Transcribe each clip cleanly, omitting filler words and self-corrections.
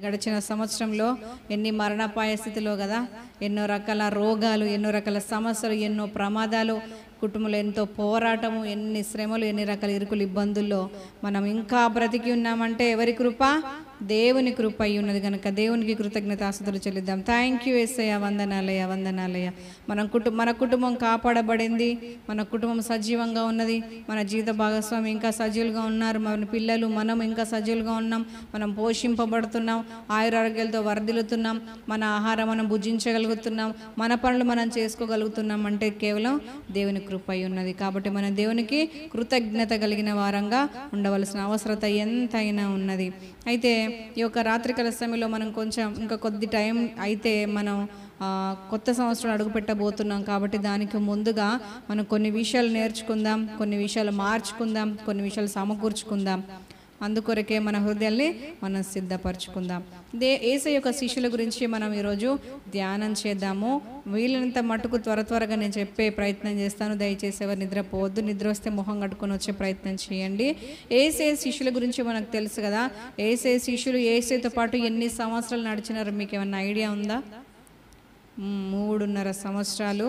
గడిచిన సంవత్సరంలో ఎన్ని మరణాపాయ స్థితిలో కదా, ఎన్నో రకాల రోగాలు, ఎన్నో రకాల సమస్యలు, ఎన్నో ప్రమాదాలు, కుటుంబంలో ఎంతో పోరాటము, ఎన్ని శ్రమలు, ఎన్ని రకాల ఇరుకులు, ఇబ్బందుల్లో మనం ఇంకా బ్రతికి ఉన్నామంటే ఎవరి కృప? దేవుని కృప అయి ఉన్నది కనుక దేవునికి కృతజ్ఞతాస్తుతులు చెల్లిద్దాం. థ్యాంక్ యూ యేసయ్య, వందనాలయ, వందనాలయ. మన కుటుంబం కాపాడబడింది, మన కుటుంబం సజీవంగా ఉన్నది, మన జీవిత భాగస్వామి ఇంకా సజీవులుగా ఉన్నారు, మన పిల్లలు మనం ఇంకా సజీవులుగా ఉన్నాం, మనం పోషింపబడుతున్నాం, ఆయురారోగ్యాలతో వర్ధిల్లుతున్నాం, మన ఆహారం మనం భుజించగలుగుతున్నాం, మన పనులు మనం చేసుకోగలుగుతున్నాం అంటే కేవలం దేవుని కృప అయి ఉన్నది. కాబట్టి మన దేవునికి కృతజ్ఞత కలిగిన వారంగా ఉండవలసిన అవసరత ఎంతైనా ఉన్నది. అయితే ఈ యొక్క రాత్రికాల సమయంలో మనం కొంచెం ఇంకా కొద్ది టైం అయితే మనం కొత్త సంవత్సరం అడుగు పెట్టబోతున్నాం. కాబట్టి దానికి ముందుగా మనం కొన్ని విషయాలు నేర్చుకుందాం, కొన్ని విషయాలు మార్చుకుందాం, కొన్ని విషయాలు సమకూర్చుకుందాం. అందుకొరకే మన హృదయాల్ని మనం సిద్ధపరచుకుందాం. యేసయ్య యొక్క శిష్యుల గురించి మనం ఈరోజు ధ్యానం చేద్దాము. వీళ్ళంత మటుకు త్వరగా నేను చెప్పే ప్రయత్నం చేస్తాను. దయచేసి ఎవరు నిద్రపోవద్దు, నిద్ర వస్తే మొహం కట్టుకొని వచ్చే ప్రయత్నం చేయండి. యేసయ్య శిష్యుల గురించి మనకు తెలుసు కదా. యేసయ్య శిష్యులు యేసయ్యతో పాటు ఎన్ని సంవత్సరాలు నడిచినారు మీకు ఏమన్నా ఐడియా ఉందా? 3.5 సంవత్సరాలు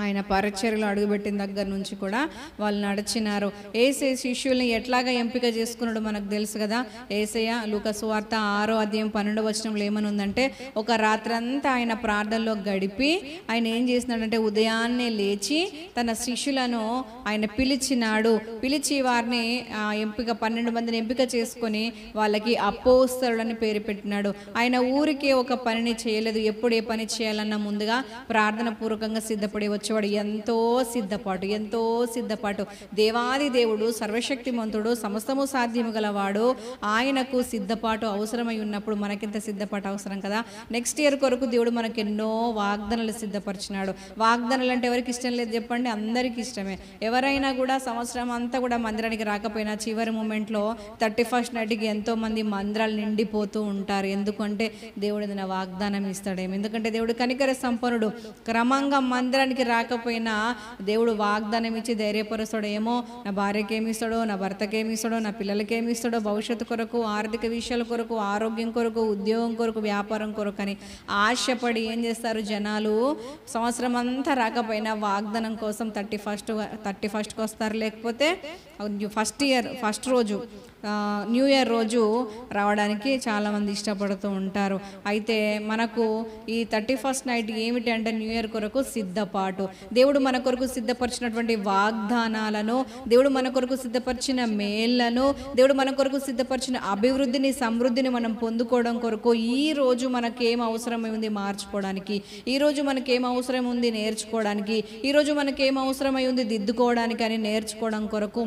ఆయన పరిచర్యలో అడుగుపెట్టిన దగ్గర నుంచి కూడా వాళ్ళు నడిచినారు. యేసయ్య శిష్యుల్ని ఎట్లాగా ఎంపిక చేసుకున్నాడో మనకు తెలుసు కదా. యేసయ్య లూకా సువార్త 6వ అధ్యాయం 12వ వచనంలో ఏమని ఉందంటే, ఒక రాత్రంతా ఆయన ప్రార్థనలో గడిపి ఆయన ఏం చేసినాడంటే ఉదయాన్నే లేచి తన శిష్యులను ఆయన పిలిచినాడు. పిలిచి వారిని 12 మందిని ఎంపిక చేసుకొని వాళ్ళకి అపోస్తలులని పేరు పెట్టినాడు. ఆయన ఊరికే ఒక పనిని చేయలేదు. ఎప్పుడు ఏ పని చేయాలన్నా ముందుగా ప్రార్థన పూర్వకంగా సిద్ధపడి వచ్చేవాడు. ఎంతో సిద్ధపాటు. దేవాది దేవుడు, సర్వశక్తిమంతుడు, సమస్తము సాధ్యము గలవాడు. ఆయనకు సిద్ధపాటు అవసరమై ఉన్నప్పుడు మనకింత సిద్ధపాటు అవసరం కదా. నెక్స్ట్ ఇయర్ కొరకు దేవుడు మనకు ఎన్నో వాగ్దానాలు సిద్ధపరిచినాడు. వాగ్దానాలు అంటే ఎవరికి ఇష్టం లేదు చెప్పండి? అందరికీ ఇష్టమే. ఎవరైనా కూడా సంవత్సరం అంతా కూడా మందిరానికి రాకపోయినా చివరి మూమెంట్లో 31st నైట్కి ఎంతో మంది మందిరాలు నిండిపోతూ ఉంటారు. ఎందుకంటే దేవుడు ఏదైనా వాగ్దానం ఇస్తాడేమో. ఎందుకంటే దేవుడు కనికర సంపన్నుడు. క్రమంగా మందిరానికి రాకపోయినా దేవుడు వాగ్దానం ఇచ్చి ధైర్యపరుస్తాడు. ఏమో నా భార్యకి ఏమి ఇస్తాడో, నా భర్తకి ఏమి ఇస్తాడో, నా పిల్లలకి ఏమి ఇస్తాడో, భవిష్యత్తు కొరకు, ఆర్థిక విషయాల కొరకు, ఆరోగ్యం కొరకు, ఉద్యోగం కొరకు, వ్యాపారం కొరకు అని ఆశపడి ఏం చేస్తారు జనాలు? సంవత్సరం అంతా రాకపోయినా వాగ్దానం కోసం 31st వస్తారు. లేకపోతే ఫస్ట్ రోజు న్యూ ఇయర్ రోజు రావడానికి చాలామంది ఇష్టపడుతూ ఉంటారు. అయితే మనకు ఈ 31st నైట్ ఏమిటి అంటే న్యూ ఇయర్ కొరకు సిద్ధపాటు. దేవుడు మన కొరకు సిద్ధపరిచినటువంటి వాగ్దానాలను, దేవుడు మన కొరకు సిద్ధపరిచిన మేళ్లను, దేవుడు మన కొరకు సిద్ధపరిచిన అభివృద్ధిని, సమృద్ధిని మనం పొందుకోవడం కొరకు ఈ రోజు మనకేం అవసరం ఉంది మార్చుకోవడానికి, ఈ రోజు మనకేం అవసరం ఉంది నేర్చుకోవడానికి, ఈ రోజు మనకేం అవసరమై ఉంది దిద్దుకోవడానికి అని నేర్చుకోవడం కొరకు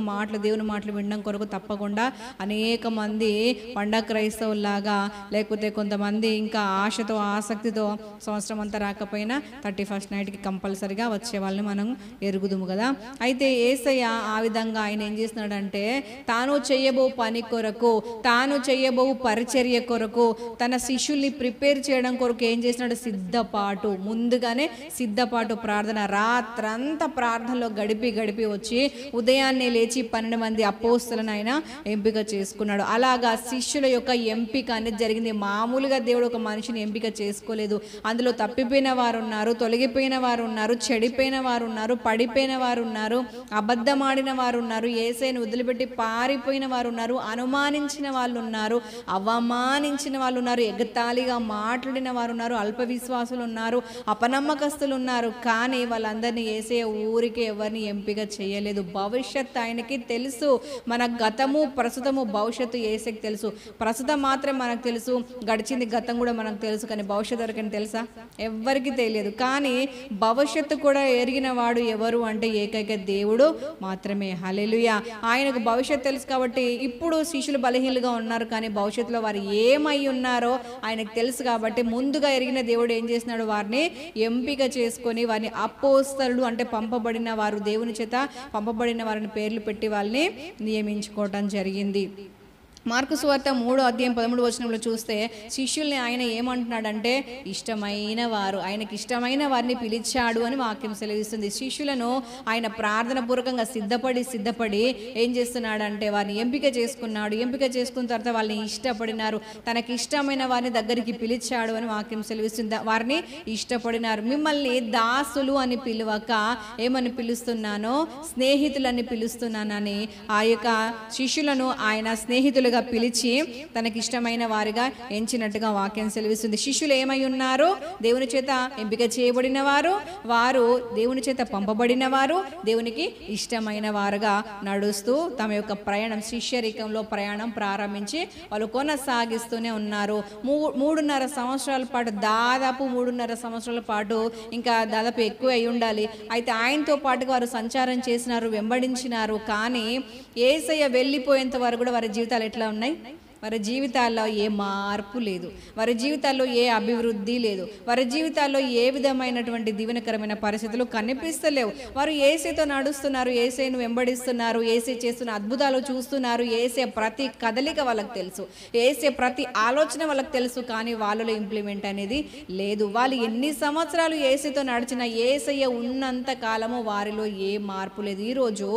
దేవుని మాటలు వినడం కొరకు తప్పకుండా అనేక మంది పండగ క్రైస్తవుల్లాగా, లేకపోతే కొంతమంది ఇంకా ఆశతో ఆసక్తితో సంవత్సరం అంతా రాకపోయినా 31st నైట్కి కంపల్సరిగా వచ్చే వాళ్ళని మనం ఎరుగుదుము కదా. అయితే యేసయ్య ఆ విధంగా ఆయన ఏం చేస్తున్నాడంటే తాను చేయబో పని కొరకు, తాను చేయబో పరిచర్య కొరకు, తన శిష్యుల్ని ప్రిపేర్ చేయడం కొరకు ఏం చేసినాడు? సిద్ధపాటు. ముందుగానే సిద్ధపాటు ప్రార్థన. రాత్రంతా ప్రార్థనలో గడిపి వచ్చి ఉదయాన్నే లేచి 12 మంది అపోస్తలను ఆయన ఎంపిక చేసుకున్నాడు. అలాగా శిష్యుల యొక్క ఎంపిక అనేది జరిగింది. మామూలుగా దేవుడు ఒక మనిషిని ఎంపిక చేసుకోలేదు. అందులో తప్పిపోయిన వారు ఉన్నారు, తొలగిపోయిన వారు ఉన్నారు, చెడిపోయిన వారు ఉన్నారు, పడిపోయిన వారు ఉన్నారు, అబద్ధమాడిన వారు ఉన్నారు, యేసయ్యను వదిలిపెట్టి పారిపోయిన వారు ఉన్నారు, అనుమానించిన వాళ్ళు ఉన్నారు, అవమానించిన వాళ్ళు ఉన్నారు, ఎగతాళిగా మాట్లాడిన వారు ఉన్నారు, అల్ప విశ్వాసులు ఉన్నారు, అపనమ్మకస్తులు ఉన్నారు. కానీ వాళ్ళందరినీ యేసయ్య ఊరికే ఎవరిని ఎంపిక చేయలేదు. భవిష్యత్తు ఆయనకి తెలుసు. మన గతము, ప్రస్తుతము, భవిష్యత్తు యేసయ్యకి తెలుసు. ప్రస్తుతం మాత్రం మనకు తెలుసు, గడిచింది గతం కూడా మనకు తెలుసు, కానీ భవిష్యత్తు ఎవరికైనా తెలుసా? ఎవ్వరికి తెలియదు. కానీ భవిష్యత్తు కూడా ఎరిగిన వాడు ఎవరు అంటే ఏకైక దేవుడు మాత్రమే. హల్లెలూయా. ఆయనకు భవిష్యత్తు తెలుసు కాబట్టి ఇప్పుడు శిష్యులు బలహీనులుగా ఉన్నారు, కానీ భవిష్యత్తులో వారు ఏమై ఉన్నారో ఆయనకు తెలుసు. కాబట్టి ముందుగా ఎరిగిన దేవుడు ఏం చేసినాడు? వారిని ఎంపిక చేసుకొని వారిని అపోస్తలుడు అంటే పంపబడిన వారు, దేవుని చేత పంపబడిన వారిని పేర్లు పెట్టి వాళ్ళని నియమించుకోవటం జరిగింది. మార్కు సువార్త 3:13 చూస్తే శిష్యుల్ని ఆయన ఏమంటున్నాడంటే ఇష్టమైన వారు, ఆయనకి ఇష్టమైన వారిని పిలిచాడు అని వాక్యం సెలవిస్తుంది. శిష్యులను ఆయన ప్రార్థన పూర్వకంగా సిద్ధపడి ఏం చేస్తున్నాడంటే వారిని ఎంపిక చేసుకున్నాడు. ఎంపిక చేసుకున్న తర్వాత వాళ్ళని ఇష్టపడినారు. తనకి ఇష్టమైన వారిని దగ్గరికి పిలిచాడు అని వాక్యం సెలవిస్తుంది. వారిని ఇష్టపడినారు. మిమ్మల్ని దాసులు అని పిలువక ఏమని పిలుస్తున్నానో స్నేహితులని పిలుస్తున్నానని ఆ యొక్క శిష్యులను ఆయన స్నేహితులు పిలిచి తనకి ఇష్టమైన వారిగా ఎంచినట్టుగా వాక్యం సెలవిస్తుంది. శిష్యులు ఏమై ఉన్నారు? దేవుని చేత ఎంపిక చేయబడిన వారు, వారు దేవుని చేత పంపబడిన వారు, దేవునికి ఇష్టమైన వారుగా నడుస్తూ తమ యొక్క ప్రయాణం శిష్యరికంలో ప్రయాణం ప్రారంభించి వాళ్ళు కొనసాగిస్తూనే ఉన్నారు. 3.5 సంవత్సరాల పాటు, దాదాపు 3.5 సంవత్సరాల పాటు, ఇంకా దాదాపు ఎక్కువ అయి ఉండాలి. అయితే ఆయనతో పాటుగా వారు సంచారం చేసినారు, వెంబడించినారు. కానీ యేసయ్య వెళ్ళిపోయేంత వరకు కూడా వారి జీవితాలు ఎట్లా ఉన్నాయి? వారి జీవితాల్లో ఏ మార్పు లేదు, వారి జీవితాల్లో ఏ అభివృద్ధి లేదు, వారి జీవితాల్లో ఏ విధమైనటువంటి దీవెనకరమైన పరిస్థితులు కనిపిస్తలేవు. వారు యేసేతో నడుస్తున్నారు, యేసేను వెంబడిస్తున్నారు, యేసే చేస్తున్న అద్భుతాలు చూస్తున్నారు, యేసే ప్రతి కదలిక వాళ్ళకి తెలుసు, యేసే ప్రతి ఆలోచన వాళ్ళకి తెలుసు. కానీ వాళ్ళలో ఇంప్లిమెంట్ అనేది లేదు. వాళ్ళు ఎన్ని సంవత్సరాలు యేసేతో నడిచిన యేసయ్య ఉన్నంత కాలము వారిలో ఏ మార్పు లేదు. ఈరోజు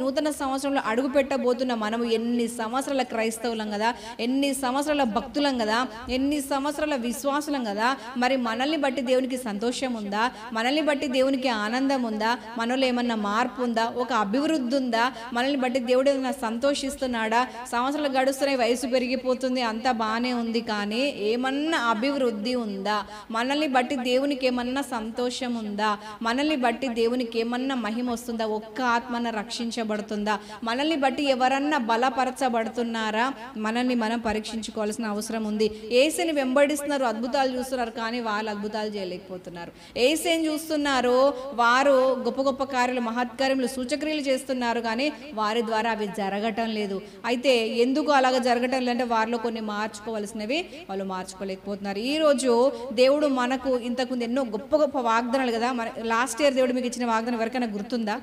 నూతన సంవత్సరంలో అడుగు పెట్టబోతున్న మనము ఎన్ని సంవత్సరాల క్రైస్తవులం కదా, ఎన్ని సంవత్సరాల భక్తులం కదా, ఎన్ని సంవత్సరాల విశ్వాసులం కదా. మరి మనల్ని బట్టి దేవునికి సంతోషం ఉందా? మనల్ని బట్టి దేవునికి ఆనందం ఉందా? మనలో ఏమన్నా మార్పు ఉందా? ఒక అభివృద్ధి ఉందా? మనల్ని బట్టి దేవుడు ఏమన్నా సంతోషిస్తున్నాడా? సంవత్సరాలు గడుస్తున్నాయి, వయసు పెరిగిపోతుంది, అంతా బాగానే ఉంది. కానీ ఏమన్నా అభివృద్ధి ఉందా? మనల్ని బట్టి దేవునికి ఏమన్నా సంతోషం ఉందా? మనల్ని బట్టి దేవునికి ఏమన్నా మహిమ వస్తుందా? ఒక్క ఆత్మన రక్షించబడుతుందా? మనల్ని బట్టి ఎవరన్నా బలపరచబడుతున్నారా? మనల్ని మనం పరీక్షించుకోవాల్సిన అవసరం ఉంది. యేసుని వెంబడిస్తున్నారు, అద్భుతాలు చూస్తున్నారు, కానీ వాళ్ళు అద్భుతాలు చేయలేకపోతున్నారు. యేసుని చూస్తున్నారు, వారు గొప్ప గొప్ప కార్యాలు, మహత్కార్యములు, సూచక్రియలు చేస్తున్నారు, కానీ వారి ద్వారా అవి జరగటం లేదు. అయితే ఎందుకు అలాగ జరగటం లేదంటే వారిలో కొన్ని మార్చుకోవాల్సినవి వాళ్ళు మార్చుకోలేకపోతున్నారు. ఈరోజు దేవుడు మనకు ఇంతకుముందు ఎన్నో గొప్ప గొప్ప వాగ్దానాలు కదా. లాస్ట్ ఇయర్ దేవుడు మీకు ఇచ్చిన వాగ్దానం ఎవరికైనా గుర్తుందా?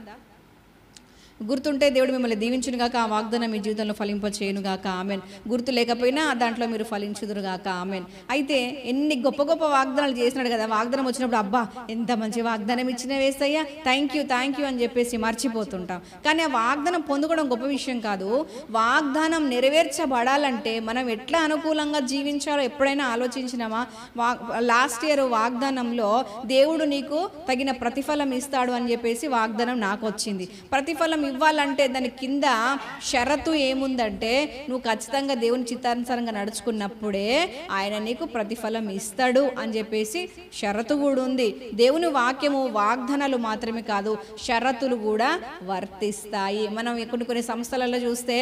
గుర్తుంటే దేవుడు మిమ్మల్ని దీవించును గాక, ఆ వాగ్దానం మీ జీవితంలో ఫలింప చేయను గాక. ఆమెన్. గుర్తు లేకపోయినా దాంట్లో మీరు ఫలించుదురు గాక. ఆమెన్. అయితే ఎన్ని గొప్ప గొప్ప వాగ్దానాలు చేసినాడు కదా. వాగ్దానం వచ్చినప్పుడు అబ్బా ఎంత మంచి వాగ్దానం ఇచ్చిన యేసయ్యా, థ్యాంక్ యూ అని చెప్పేసి మర్చిపోతుంటాం. కానీ ఆ వాగ్దానం పొందుకోవడం గొప్ప విషయం కాదు. వాగ్దానం నెరవేర్చబడాలంటే మనం ఎట్లా అనుకూలంగా జీవించాలో ఎప్పుడైనా ఆలోచించినామా? లాస్ట్ ఇయర్ వాగ్దానంలో దేవుడు నీకు తగిన ప్రతిఫలం ఇస్తాడు అని చెప్పేసి వాగ్దానం నాకు వచ్చింది. ప్రతిఫలం ఇవ్వాలంటే దాని కింద షరతు ఏముందంటే నువ్వు ఖచ్చితంగా దేవుని చిత్తానుసారంగా నడుచుకున్నప్పుడే ఆయన నీకు ప్రతిఫలం ఇస్తాడు అని చెప్పేసి షరతు కూడా ఉంది. దేవుని వాక్యము వాగ్దానాలు మాత్రమే కాదు, షరతులు కూడా వర్తిస్తాయి. మనం కొన్ని సంస్థలలో చూస్తే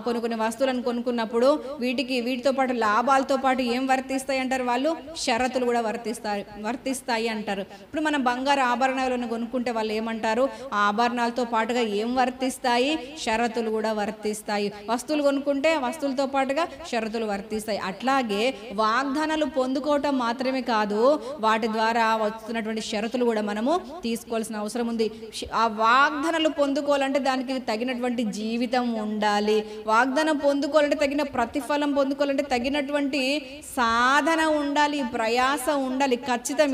కొన్ని వస్తువులను కొనుక్కున్నప్పుడు వీటితో పాటు లాభాలతో పాటు ఏం వర్తిస్తాయి అంటారు వాళ్ళు? షరతులు కూడా వర్తిస్తాయి అంటారు. ఇప్పుడు మనం బంగారు ఆభరణాలను కొనుక్కుంటే వాళ్ళు ఏమంటారు? ఆ ఆభరణాలతో పాటుగా ఏం వర్తిస్తాయి? షరతులు కూడా వర్తిస్తాయి. వస్తువులు కొనుక్కుంటే వస్తువులతో పాటుగా షరతులు వర్తిస్తాయి. అట్లాగే వాగ్దానాలు పొందుకోవటం మాత్రమే కాదు, వాటి ద్వారా వస్తున్నటువంటి షరతులు కూడా మనము తీసుకోవాల్సిన అవసరం ఉంది. ఆ వాగ్దానాలు పొందుకోవాలంటే దానికి తగినటువంటి జీవితం ఉండాలి. వాగ్దానం పొందుకోవాలంటే తగిన ప్రతిఫలం పొందుకోవాలంటే తగినటువంటి సాధన ఉండాలి, ప్రయాస ఉండాలి.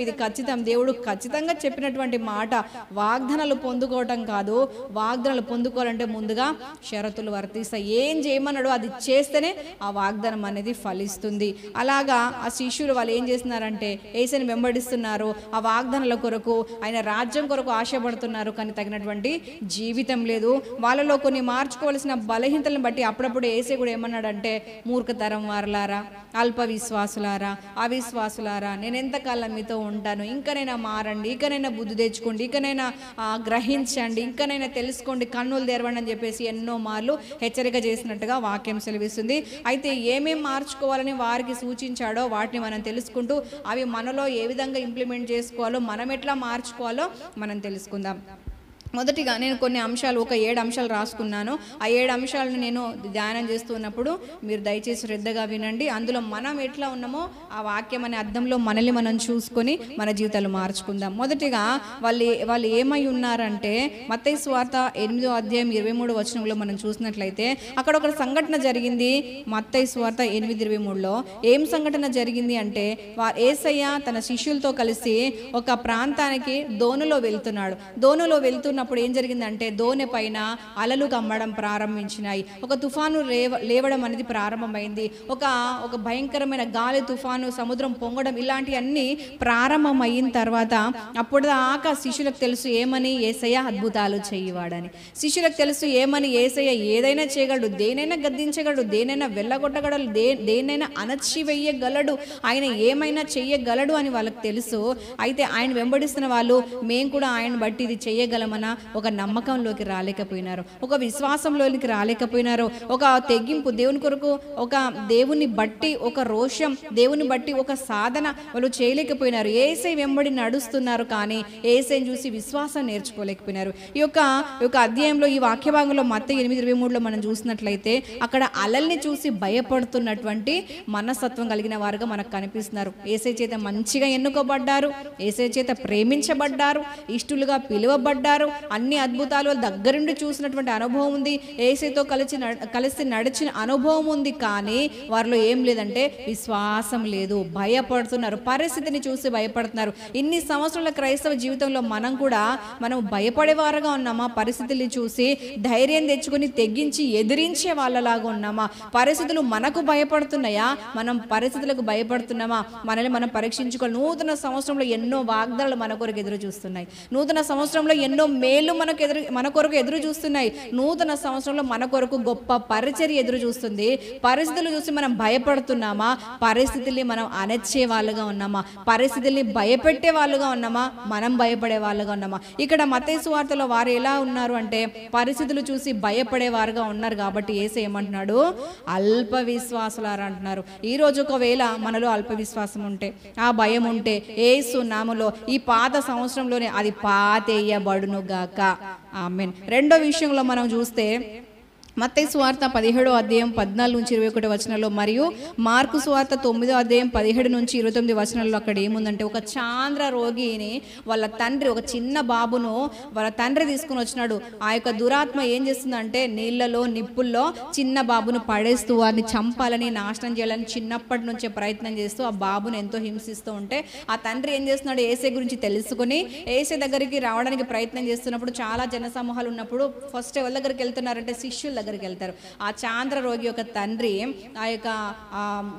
ఇది ఖచ్చితం. దేవుడు ఖచ్చితంగా చెప్పినటువంటి మాట. వాగ్దానాలు పొందుకోవటం కాదు, వాగ్దానాలు పొందుకోవాలంటే ముందుగా షరతులు వర్తిస్తాయి. ఏం చేయమన్నాడో అది చేస్తేనే ఆ వాగ్దానం అనేది ఫలిస్తుంది. అలాగా ఆ శిష్యులు వాళ్ళు ఏం చేస్తున్నారంటే యేసుని వెంబడిస్తున్నారు, ఆ వాగ్దానాల కొరకు, ఆయన రాజ్యం కొరకు ఆశపడుతున్నారు, కానీ తగినటువంటి జీవితం లేదు. వాళ్ళలో కొన్ని మార్చుకోవాల్సిన బలహీనతలను బట్టి అప్పుడప్పుడు యేసు కూడా ఏమన్నాడంటే, మూర్ఖతరం వారలారా, అల్ప విశ్వాసులారా, అవిశ్వాసులారా, నేను ఎంతకాలం మీతో ఉంటాను, ఇంకనైనా మారండి, ఇంకనైనా బుద్ధి తెచ్చుకోండి, ఇంకనైనా గ్రహించండి, ఇంకనైనా తెలుసుకోండి, కన్నులు తెరవండి అని చెప్పేసి ఎన్నో మార్లు హెచ్చరిక చేసినట్టుగా వాక్యం సెలవిస్తుంది. అయితే ఏమేం మార్చుకోవాలని వారికి సూచించాడో వాటిని మనం తెలుసుకుంటూ అవి మనలో ఏ విధంగా ఇంప్లిమెంట్ చేసుకోవాలో, మనం ఎట్లా మార్చుకోవాలో మనం తెలుసుకుందాం. మొదటిగా నేను కొన్ని అంశాలు, ఒక 7 అంశాలు రాసుకున్నాను. ఆ 7 అంశాలను నేను ధ్యానం చేస్తున్నప్పుడు మీరు దయచేసి శ్రద్ధగా వినండి. అందులో మనం ఎట్లా ఉన్నామో ఆ వాక్యం అనే అర్థంలో మనల్ని మనం చూసుకొని మన జీవితాలు మార్చుకుందాం. మొదటిగా వాళ్ళు ఏమై ఉన్నారంటే, మత్తయి సువార్త 8వ అధ్యాయం 23వ వచనంలో మనం చూసినట్లయితే అక్కడ ఒక సంఘటన జరిగింది. మత్తయి సువార్త 8:23లో ఏం సంఘటన జరిగింది అంటే, యేసయ్య తన శిష్యులతో కలిసి ఒక ప్రాంతానికి దోణిలో వెళ్తున్నాడు. దోణిలో వెళ్తున్నప్పుడు ఏం జరిగిందంటే, దోణి పైన అలలు కమ్మడం ప్రారంభించినాయి. ఒక తుఫాను లేవడం అనేది ప్రారంభమైంది. ఒక భయంకరమైన గాలి తుఫాను, సముద్రం పొంగడం, ఇలాంటివన్నీ ప్రారంభమైన తర్వాత అప్పుడు దాకా శిష్యులకు తెలుసు ఏమని, యేసయ్య అద్భుతాలు చేయవాడని. శిష్యులకు తెలుసు ఏమని, యేసయ్య ఏదైనా చేయగలడు, దేనైనా గద్దించగలడు, దేనైనా వెళ్ళగొట్టగలడు, దేనైనా అణచివేయగలడు, ఆయన ఏమైనా చెయ్యగలడు అని వాళ్ళకి తెలుసు. అయితే ఆయన వెంబడిస్తున్న వాళ్ళు మేము కూడా ఆయన బట్టి ఇది చేయగలమన్న ఒక నమ్మకంలోకి రాలేకపోయినారు, ఒక విశ్వాసంలోకి రాలేకపోయినారు, ఒక తెగింపు దేవుని కొరకు, ఒక దేవుని బట్టి ఒక రోషం, దేవుని బట్టి ఒక సాధన వాళ్ళు చేయలేకపోయినారు. యేసయ్య వెంబడి నడుస్తున్నారు కానీ యేసయ్యను చూసి విశ్వాసం నేర్చుకోలేకపోయినారు. ఈ యొక్క అధ్యాయంలో, ఈ వాక్య భాగంలో మత్తయి 8:23లో మనం చూసినట్లయితే అక్కడ అలల్ని చూసి భయపడుతున్నటువంటి మనస్తత్వం కలిగిన వారుగా మనకు కనిపిస్తున్నారు. యేసయ్య చేత మంచిగా ఎన్నుకోబడ్డారు, యేసయ్య చేత ప్రేమించబడ్డారు, ఇష్టలుగా పిలువబడ్డారు, అన్ని అద్భుతాలు దగ్గరుండి చూసినటువంటి అనుభవం ఉంది, యేసయ్యతో కలిసి నడిచిన అనుభవం ఉంది. కానీ వారిలో ఏం లేదంటే విశ్వాసం లేదు, భయపడుతున్నారు, పరిస్థితిని చూసి భయపడుతున్నారు. ఇన్ని సంవత్సరాల క్రైస్తవ జీవితంలో మనం భయపడేవారుగా ఉన్నామా? పరిస్థితుల్ని చూసి ధైర్యం తెచ్చుకొని తెగించి ఎదిరించే వాళ్ళలాగా ఉన్నామా? పరిస్థితులు మనకు భయపడుతున్నాయా? మనం పరిస్థితులకు భయపడుతున్నామా? మనల్ని మనం పరీక్షించుకోవాలి. నూతన సంవత్సరంలో ఎన్నో వాగ్దానాలు మన కొరకు ఎదురు చూస్తున్నాయి. నూతన సంవత్సరంలో ఎన్నో మేలు మన కొరకు ఎదురు చూస్తున్నాయి. నూతన సంవత్సరంలో మన కొరకు గొప్ప పరిచర్య ఎదురు చూస్తుంది. పరిస్థితులు చూసి మనం భయపడుతున్నామా? పరిస్థితుల్ని మనం అణచే వాళ్ళుగా ఉన్నామా? పరిస్థితుల్ని భయపెట్టే వాళ్ళుగా ఉన్నామా? మనం భయపడే వాళ్ళుగా ఉన్నామా? ఇక్కడ మత్తయి సువార్తలో వారు ఎలా ఉన్నారు అంటే, పరిస్థితులు చూసి భయపడేవారుగా ఉన్నారు. కాబట్టి యేసయ్య ఏమంటున్నాడు, అల్ప విశ్వాసులారా అంటున్నారు. ఈ రోజు ఒకవేళ మనలో అల్ప విశ్వాసం ఉంటే, ఆ భయం ఉంటే, యేసు నామములో ఈ పాత సంవత్సరంలోనే అది పాతేయబడును గాక. ఆమేన్. రెండో విషయంలో మనం చూస్తే మత్తయి సువార్త 17వ అధ్యాయం 14 నుంచి 21 వచనాల్లో మరియు మార్కు సువార్త 9వ అధ్యాయం 17 నుంచి 29 వచనాల్లో అక్కడ ఏముందంటే, ఒక చాంద్ర రోగిని వాళ్ళ తండ్రి, ఒక చిన్న బాబును వాళ్ళ తండ్రి తీసుకుని వచ్చినాడు. ఆ యొక్క దురాత్మ ఏం చేస్తుందంటే, నీళ్లలో నిప్పుల్లో చిన్న బాబును పడేస్తూ వారిని చంపాలని, నాశనం చేయాలని చిన్నప్పటి నుంచే ప్రయత్నం చేస్తూ ఆ బాబును ఎంతో హింసిస్తూ ఉంటే, ఆ తండ్రి ఏం చేస్తున్నాడు, యేసయ్య గురించి తెలుసుకుని యేసయ్య దగ్గరికి రావడానికి ప్రయత్నం చేస్తున్నప్పుడు, చాలా జన సమూహాలు ఉన్నప్పుడు ఫస్ట్ ఎవరి దగ్గరికి వెళ్తున్నారంటే శిష్యుల దగ్గరికి వెళ్తారు. ఆ చాంద్ర రోగి యొక్క తండ్రి, ఆ యొక్క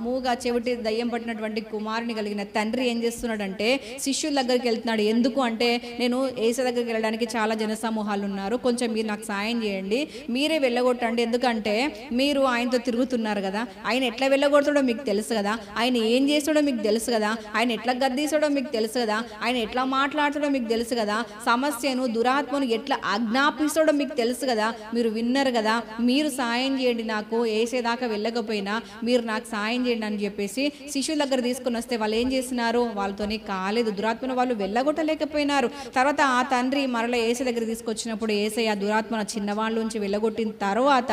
మూగా చెవిటి దయ్యం పట్టినటువంటి కుమారుని కలిగిన తండ్రి ఏం చేస్తున్నాడంటే శిష్యుల దగ్గరికి వెళ్తున్నాడు. ఎందుకు అంటే, నేను యేసయ్య దగ్గరికి వెళ్ళడానికి చాలా జన సమూహాలు ఉన్నారు, కొంచెం మీరు నాకు సాయం చేయండి, మీరే వెళ్ళగొట్టండి, ఎందుకంటే మీరు ఆయనతో తిరుగుతున్నారు కదా, ఆయన ఎట్లా వెళ్ళగొడతాడో మీకు తెలుసు కదా, ఆయన ఏం చేస్తాడో మీకు తెలుసు కదా, ఆయన ఎట్లా గద్దీసాడో మీకు తెలుసు కదా, ఆయన ఎట్లా మాట్లాడతాడో మీకు తెలుసు కదా, సమస్యను దురాత్మను ఎట్లా ఆజ్ఞాపిస్తాడో మీకు తెలుసు కదా, మీరు విన్నారు కదా, మీరు సాయం చేయండి, నాకు యేసయ్య దాకా వెళ్ళకపోయినా మీరు నాకు సాయం చేయండి అని చెప్పేసి శిష్యుల దగ్గర తీసుకుని వస్తే వాళ్ళు ఏం చేసినారు, వాళ్ళతోనే కాలేదు, దురాత్మను వాళ్ళు వెళ్ళగొట్టలేకపోయినారు. తర్వాత ఆ తండ్రి మరలా యేసయ్య దగ్గర తీసుకొచ్చినప్పుడు యేసయ్య దురాత్మను చిన్నవాళ్ళ నుంచి వెళ్ళగొట్టిన తర్వాత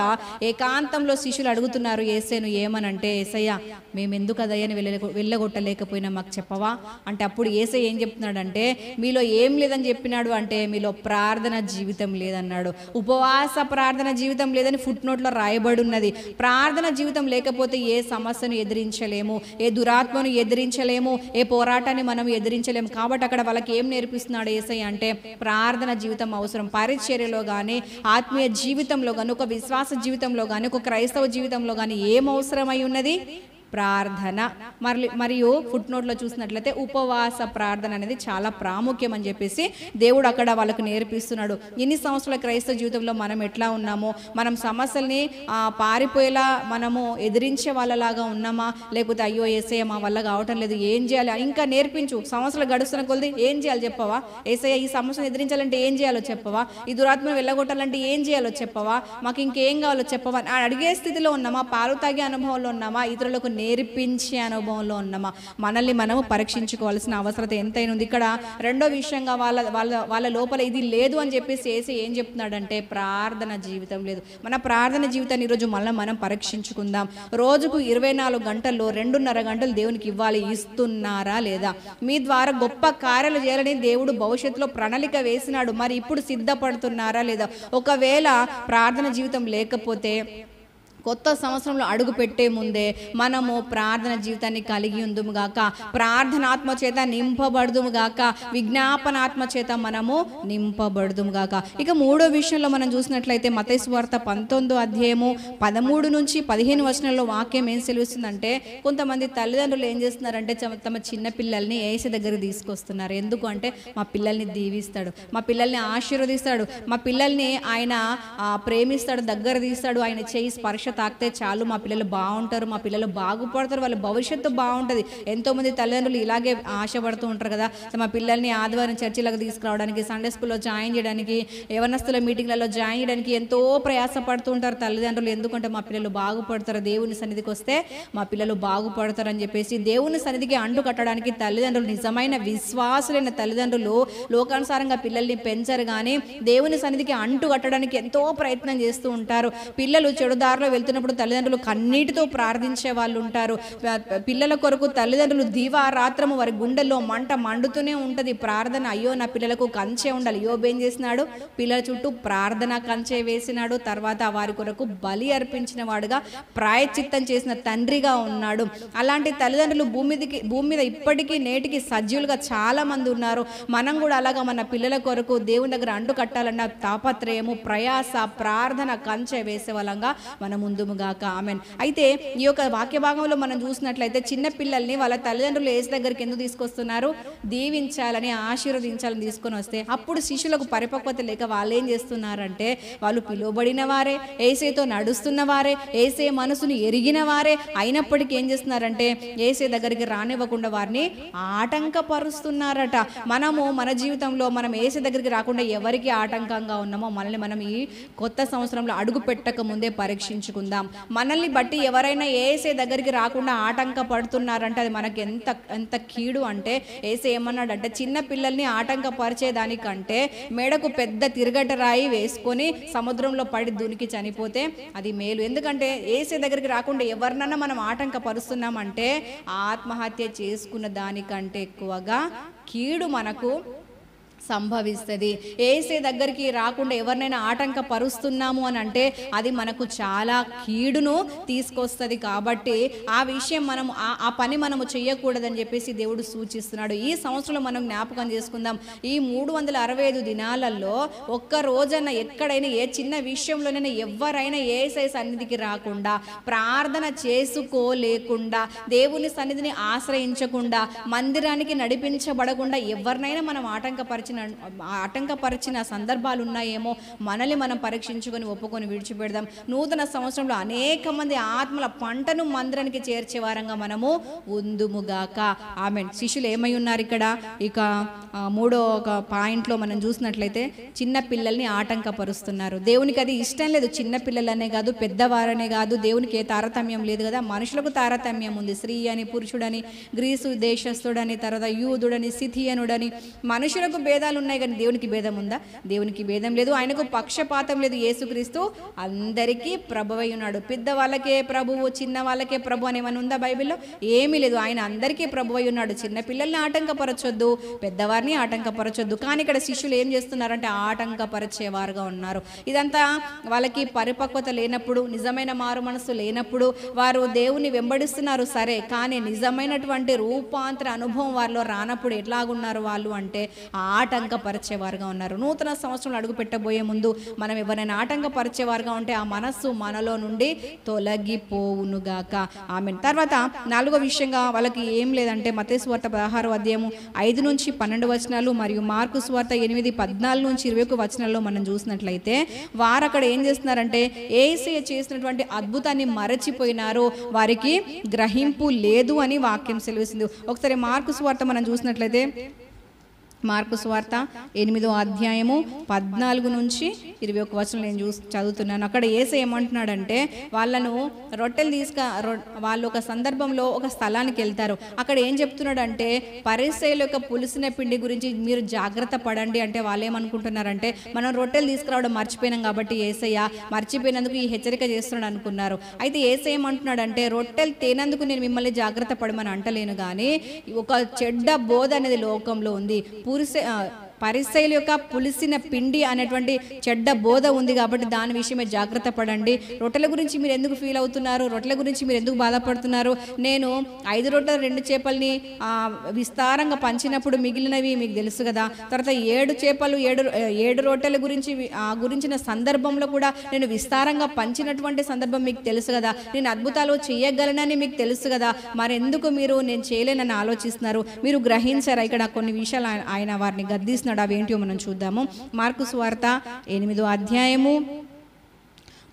ఏకాంతంలో శిష్యులు అడుగుతున్నారు యేసయ్యను ఏమనంటే, యేసయ్య మేము ఎందుకు అదయ్యని వెళ్ళగొట్టలేకపోయినా మాకు చెప్పవా అంటే, అప్పుడు యేసయ్య ఏం చెప్తున్నాడంటే, మీలో ఏం లేదని చెప్పినాడు అంటే, మీలో ప్రార్థన జీవితం లేదన్నాడు. ఉపవాస ప్రార్థన జీవితం లేదని ఫుట్ నోట్లో రాయబడి ఉన్నది. ప్రార్థన జీవితం లేకపోతే ఏ సమస్యను ఎదిరించలేము, ఏ దురాత్మను ఎదిరించలేము, ఏ పోరాటాన్ని మనం ఎదిరించలేము. కాబట్టి అక్కడ వాళ్ళకి ఏం నేర్పిస్తున్నాడు యేసయ్య అంటే, ప్రార్థన జీవితం అవసరం. పరిచర్యలో కానీ, ఆత్మీయ జీవితంలో కానీ, ఒక విశ్వాస జీవితంలో కానీ, ఒక క్రైస్తవ జీవితంలో కానీ ఏం అవసరమై ఉన్నది, ప్రార్థన. మరియు ఫుట్ నోట్లో చూసినట్లయితే ఉపవాస ప్రార్థన అనేది చాలా ప్రాముఖ్యం అని చెప్పేసి దేవుడు అక్కడ వాళ్ళకు నేర్పిస్తున్నాడు. ఇన్ని సంవత్సరాల క్రైస్తవ జీవితంలో మనం ఎట్లా ఉన్నామో, మనం సమస్యల్ని పారిపోయేలా మనము ఎదిరించే వాళ్ళలాగా ఉన్నామా, లేకపోతే అయ్యో యేసయ్య మా వల్ల కావటం లేదు, ఏం చేయాలి, ఇంకా నేర్పించు, సంవత్సరాలు గడుస్తున్న కొద్ది ఏం చేయాలి చెప్పవా, యేసయ్య ఈ సమస్యను ఎదిరించాలంటే ఏం చేయాలో చెప్పవా, ఈ దురాత్మను వెళ్ళగొట్టాలంటే ఏం చేయాలో చెప్పవా, మాకు ఇంకేం కావాలో చెప్పవా అని అడిగే స్థితిలో ఉన్నామా, పాలు తాగే అనుభవంలో ఉన్నామా, ఇతరులకు నేర్పించే అనుభవంలో ఉన్నామా? మనల్ని మనము పరీక్షించుకోవాల్సిన అవసరత ఎంతైనా ఉంది. ఇక్కడ రెండో విషయంగా వాళ్ళ లోపల ఇది లేదు అని చెప్పేసి యేసు ఏం చెప్తున్నాడంటే ప్రార్థన జీవితం లేదు. మన ప్రార్థన జీవితాన్ని ఈరోజు మనం పరీక్షించుకుందాం. రోజుకు 24 గంటల్లో 2.5 గంటలు దేవునికి ఇవ్వాలి. ఇస్తున్నారా లేదా? మీ ద్వారా గొప్ప కార్యాలు చేయాలని దేవుడు భవిష్యత్తులో ప్రణాళిక వేసినాడు. మరి ఇప్పుడు సిద్ధపడుతున్నారా లేదా? ఒకవేళ ప్రార్థన జీవితం లేకపోతే కొత్త సంవత్సరంలో అడుగు పెట్టే ముందే మనము ప్రార్థన జీవితాన్ని కలిగి ఉందుము గాక, ప్రార్థనాత్మ చేత నింపబడుదుము గాక, విజ్ఞాపనాత్మ చేత మనము నింపబడుదుము గాక. ఇక మూడో విషయంలో మనం చూసినట్లయితే మత్తయి సువార్త 19వ అధ్యాయము 13 నుంచి 15 వచనాల్లో వాక్యం ఏం సెలవిస్తుందంటే, కొంతమంది తల్లిదండ్రులు ఏం చేస్తున్నారంటే తమ చిన్న పిల్లల్ని యేసు దగ్గరికి తీసుకొస్తున్నారు. ఎందుకు అంటే మా పిల్లల్ని దీవిస్తాడు, మా పిల్లల్ని ఆశీర్వదిస్తాడు, మా పిల్లల్ని ఆయన ప్రేమిస్తాడు, దగ్గర తీస్తాడు, ఆయన చేయి స్పర్శ తాకితే చాలు మా పిల్లలు బాగుంటారు, మా పిల్లలు బాగుపడతారు, వాళ్ళ భవిష్యత్తు బాగుంటుంది. ఎంతోమంది తల్లిదండ్రులు ఇలాగే ఆశపడుతూ ఉంటారు కదా, మా పిల్లల్ని ఆదివారం చర్చిలకు తీసుకురావడానికి, సండే స్కూల్లో జాయిన్ చేయడానికి, యవనస్తుల మీటింగ్లలో జాయిన్ చేయడానికి ఎంతో ప్రయాసపడుతూ ఉంటారు తల్లిదండ్రులు. ఎందుకంటే మా పిల్లలు బాగుపడతారు, దేవుని సన్నిధికి వస్తే మా పిల్లలు బాగుపడతారు అని చెప్పేసి దేవుని సన్నిధికి అంటు కట్టడానికి తల్లిదండ్రులు, నిజమైన విశ్వాసులైన తల్లిదండ్రులు లోకానుసారంగా పిల్లల్ని పెంచరు కానీ దేవుని సన్నిధికి అంటు కట్టడానికి ఎంతో ప్రయత్నం చేస్తూ ఉంటారు. పిల్లలు చెడుదారిలో వెళ్తున్నప్పుడు తల్లిదండ్రులు కన్నీటితో ప్రార్థించే వాళ్ళు ఉంటారు. పిల్లల కొరకు తల్లిదండ్రులు దివారాత్రము వారి గుండెల్లో మంట మండుతూనే ఉంటుంది ప్రార్థన. అయ్యో నా పిల్లలకు కంచె ఉండాలి. యోబు ఏం చేసినాడు? పిల్లల చుట్టూ ప్రార్థన కంచె వేసినాడు. తర్వాత వారి కొరకు బలి అర్పించిన వాడుగా ప్రాయశ్చిత్తం చేసిన తండ్రిగా ఉన్నాడు. అలాంటి తల్లిదండ్రులు భూమి మీద ఇప్పటికీ నేటికి సజీవులుగా చాలా మంది ఉన్నారు. మనం కూడా అలాగా మన పిల్లల కొరకు దేవుని దగ్గర అంటు కట్టాలన్న తాపత్రయము, ప్రయాస, ప్రార్థన కంచె వేసే వాళ్ళంగా మనం ముందుముగాక. ఆమెన్. అయితే ఈ యొక్క వాక్య భాగంలో మనం చూసినట్లయితే చిన్న పిల్లల్ని వాళ్ళ తల్లిదండ్రులు యేసు దగ్గరికి ఎందుకు తీసుకొస్తున్నారు? దీవించాలని, ఆశీర్వదించాలని తీసుకొని వస్తే అప్పుడు శిష్యులకు పరిపక్వత లేక వాళ్ళు ఏం చేస్తున్నారంటే, వాళ్ళు పిలువబడిన వారే, యేసుతో నడుస్తున్న వారే, యేసే మనసుని ఎరిగిన వారే అయినప్పటికీ ఏం చేస్తున్నారంటే యేసే దగ్గరికి రానివ్వకుండా వారిని ఆటంకపరుస్తున్నారట. మనము మన జీవితంలో మనం యేసే దగ్గరికి రాకుండా ఎవరికి ఆటంకంగా ఉన్నామో మనల్ని మనం ఈ కొత్త సంవత్సరంలో అడుగు పెట్టక ముందే పరీక్షించుకుందాం. మనల్ని బట్టి ఎవరైనా యేసే దగ్గరికి రాకుండా ఆటంకపడుతున్నారంటే అది మనకి ఎంత కీడు అంటే, యేసే ఏమన్నాడంటే చిన్న పిల్లల్ని ఆటంకపరిచేదానికంటే మెడకు పెద్ద తిరగట రాయి వేసుకొని సముద్రంలో పడి దునికి చనిపోతే అది మేలు. ఎందుకంటే యేసే దగ్గరికి రాకుండా ఎవరినన్నా మనం ఆటంకపరుస్తున్నామంటే ఆత్మహత్య చేసుకున్న దానికంటే ఎక్కువగా కీడు మనకు సంభవిస్తుంది. యేసే దగ్గరికి రాకుండా ఎవరినైనా ఆటంకపరుస్తున్నాము అని అంటే అది మనకు చాలా కీడును తీసుకొస్తుంది. కాబట్టి ఆ విషయం మనము ఆ పని మనము చేయకూడదని చెప్పేసి దేవుడు సూచిస్తున్నాడు. ఈ సంవత్సరంలో మనం జ్ఞాపకం చేసుకుందాం. ఈ 365 దినాలలో ఒక్క రోజైనా ఎక్కడైనా ఏ చిన్న విషయంలోనైనా ఎవరైనా యేసే సన్నిధికి రాకుండా, ప్రార్థన చేసుకోలేకుండా, దేవుని సన్నిధిని ఆశ్రయించకుండా, మందిరానికి నడిపించబడకుండా ఎవరినైనా మనం ఆటంకపరిచిన సందర్భాలు ఉన్నాయేమో మనల్ని మనం పరీక్షించుకొని ఒప్పుకొని విడిచిపెడదాం. నూతన సంవత్సరంలో అనేక మంది ఆత్మల పంటను మందిరానికి చేర్చే వారంగా మనము ఉందుముగాక. ఆమెన్. శిష్యులు ఏమై ఉన్నారు ఇక్కడ? ఇక మూడో ఒక పాయింట్లో మనం చూసినట్లయితే చిన్న పిల్లల్ని ఆటంకపరుస్తున్నారు. దేవునికి అది ఇష్టం లేదు. చిన్న పిల్లలనే కాదు, పెద్దవారనే కాదు, దేవునికి ఏ తారతమ్యం లేదు కదా. మనుషులకు తారతమ్యం ఉంది. స్త్రీ అని, పురుషుడని, గ్రీసు దేశస్థుడని, తర్వాత యూదుడని, సిథియనుడని, మనుషులకు భేదాలు ఉన్నాయి కానీ దేవునికి భేదం ఉందా? దేవునికి భేదం లేదు. ఆయనకు పక్షపాతం లేదు. యేసుక్రీస్తు అందరికీ ప్రభువై ఉన్నాడు. పెద్దవాళ్ళకే ప్రభువు, చిన్న వాళ్ళకే ప్రభు అని ఏమైనా ఉందా బైబిల్లో? ఏమీ లేదు. ఆయన అందరికీ ప్రభువై ఉన్నాడు. చిన్న పిల్లల్ని ఆటంకపరచొద్దు, పెద్దవారిని ఆటంకపరచొద్దు. కానీ ఇక్కడ శిష్యులు ఏం చేస్తున్నారంటే ఆటంకపరిచేవారుగా ఉన్నారు. ఇదంతా వాళ్ళకి పరిపక్వత లేనప్పుడు, నిజమైన మారు మనసు లేనప్పుడు వారు దేవుని వెంబడిస్తున్నారు సరే, కానీ నిజమైనటువంటి రూపాంతర అనుభవం వారిలో రానప్పుడు ఎట్లాగున్నారు వాళ్ళు అంటే ఆటంకపరిచేవారుగా ఉన్నారు. నూతన సంవత్సరంలో అడుగు పెట్టబోయే ముందు మనం ఎవరైనా ఆటంకపరిచేవారుగా ఉంటే ఆ మనస్సు మనలో నుండి తొలగిపోవునుగాక. ఆమెన్. తర్వాత 4వ విషయంగా వాళ్ళకి ఏం లేదంటే మత్తయి సువార్త 16వ అధ్యాయము 5 నుంచి 12 వచనాలు మరియు మార్కు సువార్త 8, 14 నుంచి 21 వచనాల్లో మనం చూసినట్లయితే వారు అక్కడ ఏం చేస్తున్నారంటే యేసయ్య చేసినటువంటి అద్భుతాన్ని మరచిపోయినారు, వారికి గ్రహింపు లేదు అని వాక్యం సెలవిస్తుంది. ఒకసారి మార్కు సువార్త మనం చూసినట్లయితే మార్కు సువార్త 8వ అధ్యాయము 14 నుంచి 21 వచనం నేను చదువుతున్నాను. అక్కడ యేసయ్య ఏమంటున్నాడంటే, వాళ్ళను రొట్టెలు వాళ్ళు ఒక సందర్భంలో ఒక స్థలానికి వెళ్తారు. అక్కడ ఏం చెప్తున్నాడంటే, పరిసయ్యుల యొక్క పులిసిన పిండి గురించి మీరు జాగ్రత్త పడండి అంటే వాళ్ళు ఏమనుకుంటున్నారంటే, మనం రొట్టెలు తీసుకురావడం మర్చిపోయినాం కాబట్టి యేసయ్య మర్చిపోయినందుకు ఈ హెచ్చరిక చేస్తున్నాడు అనుకున్నారు. అయితే యేసయ్య ఏమంటున్నాడంటే, రొట్టెలు తేనందుకు నేను మిమ్మల్ని జాగ్రత్త పడమని అంటలేను, కానీ ఒక చెడ్డ బోధ అనేది లోకంలో ఉంది. పరిసయ్యుల యొక్క పులిసిన పిండి అనేటువంటి చెడ్డ బోధ ఉంది కాబట్టి దాని విషయమే జాగ్రత్త పడండి. రొట్టెల గురించి మీరు ఎందుకు ఫీల్ అవుతున్నారు, రొట్టెల గురించి మీరు ఎందుకు బాధపడుతున్నారు? నేను 5 రొట్టెలు 2 చేపల్ని విస్తారంగా పంచినప్పుడు మిగిలినవి మీకు తెలుసు కదా. తర్వాత 7 చేపలు 7 రొట్టెల గురించిన సందర్భంలో కూడా నేను విస్తారంగా పంచినటువంటి సందర్భం మీకు తెలుసు కదా. నేను అద్భుతాలు చేయగలనని మీకు తెలుసు కదా. మరెందుకు మీరు నేను చేయలేనని ఆలోచిస్తున్నారు? మీరు గ్రహించారా? ఇక్కడ కొన్ని విషయాలు ఆయన వారిని గద్దిస్తున్నాడు. అవేంటియో మనం చూద్దాము. మార్కు సువార్త 8వ అధ్యాయము